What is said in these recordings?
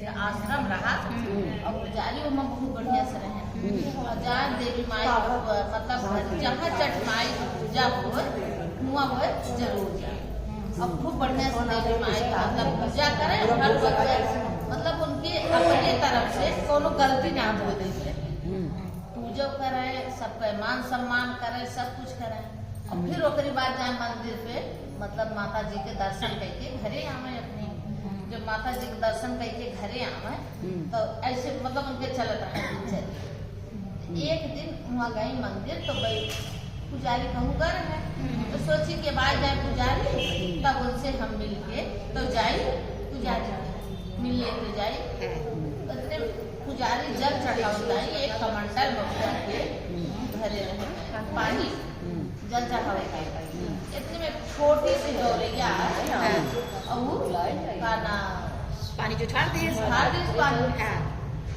का आश्रम रहा और पुजारी वहाँ बहुत बढ़िया से रहे। और जहाँ देवी माई मतलब जहाँ छठ माई की पूजा हो वहाँ वो जरूर जाए और खूब बढ़िया से देवी माई का मतलब पूजा करें और हर वक्त मतलब उनकी अपने तरफ से कोनो गलती ना हो देते, पूजा करें, सबका मान सम्मान करें, सब कुछ करें और फिर ओकरी बाद जाए मंदिर पे मतलब माता जी के दर्शन करके घरे आवे। अपने जब माता जी के दर्शन करके घरे आवे तो ऐसे मतलब उनके चलत रहे दिनचर्या। एक दिन वहाँ गई मंदिर तो भाई पुजारी कहूँ कर है तो सोची के बाद जाए पुजारी, तब उनसे हम मिल के तो जाई पुजारी मिल लेके जाई। इतने पुजारी जल चढ़ाता है एक कमंडल में के भरे रहे पानी जल चढ़ावे इतने में छोटी सी गौरैया गाना पानी जो छाड़ दिए पानी।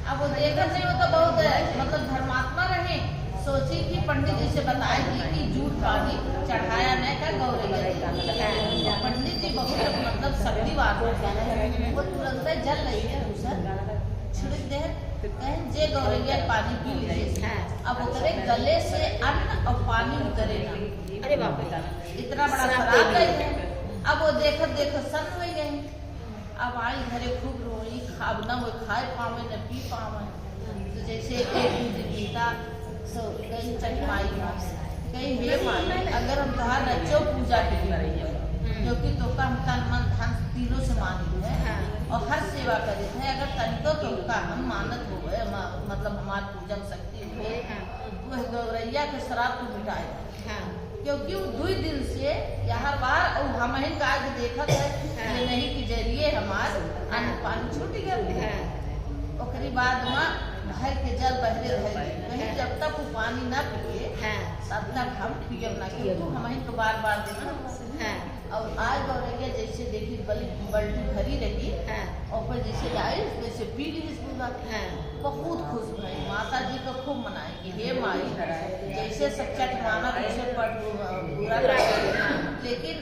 अब वो देखा नहीं वो तो बहुत मतलब धर्मात्मा रहे, सोची कि पंडित जी से बताएगी कि झूठ पानी चढ़ाया नहीं कर गौरैया। पंडित जी बहुत मतलब शक्तिवान वो तुरंत जल रही है छिड़क दे कहें जे गौरैया पानी पी लीजिए। अब उतरे गले से अन्न और पानी उतरे ना, अरे बाप रे, इतना बड़ा खराब गई है। अब वो देखो सन हो गई। अब आई घरे खूब रोई, खाब न वो खाए पावे न पी पावे। तो जैसे एक दिन पीता तो कहीं छठ माई कहीं हे माई अगर हम कहा रचो पूजा के लिए क्योंकि तो का हम तन मन धन तीनों से मानी है और हर सेवा करे थे। अगर तनिको तो का हम मानत हो गए मतलब हमारे पूजन शक्ति हो वह गौरैया के शराब को मिटाए क्योंकि वो 2 दिन से यहाँ बार और हम ही का देखत है ये नहीं कि जरिए हमार अन्न पानी छूट गया। ओकरी बाद वहाँ भर के जल बहरे रहे जब तक वो पानी न पिए तब तक हम पियब ना क्योंकि हम ही तो बार बार देना। और आज गौरैया जैसे देखी बल्टी भरी रही और फिर जैसे लाई वैसे पी ली बहुत खुश भई। माता जी को खूब मनाएगी हे माई जैसे सच्चा ठिकाना वैसे पूरा लेकिन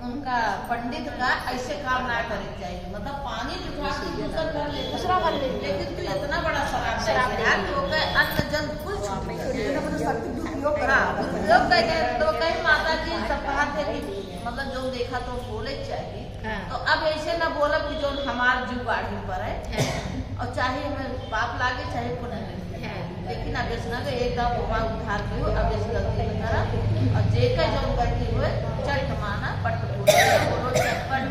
उनका पंडित का ऐसे काम ना करे चाहिए मतलब पानी दूसरा कर ले लेकिन तू इतना बड़ा शराब अन्न जल कुछ दुरुपयोग तो कहीं माता जी सब कहा थे कि मतलब जो देखा तो बोले चाहिए। तो अब ऐसे न बोला कि जो हमार जीव गाड़ी पर है और चाहे हमें पाप लागे चाहे पुण्य लगे लेकिन अब इस न एकदम उद्धार हो अब इस गलती में करा और जे का जो गलती हुए चट माना पट बोलो चट पट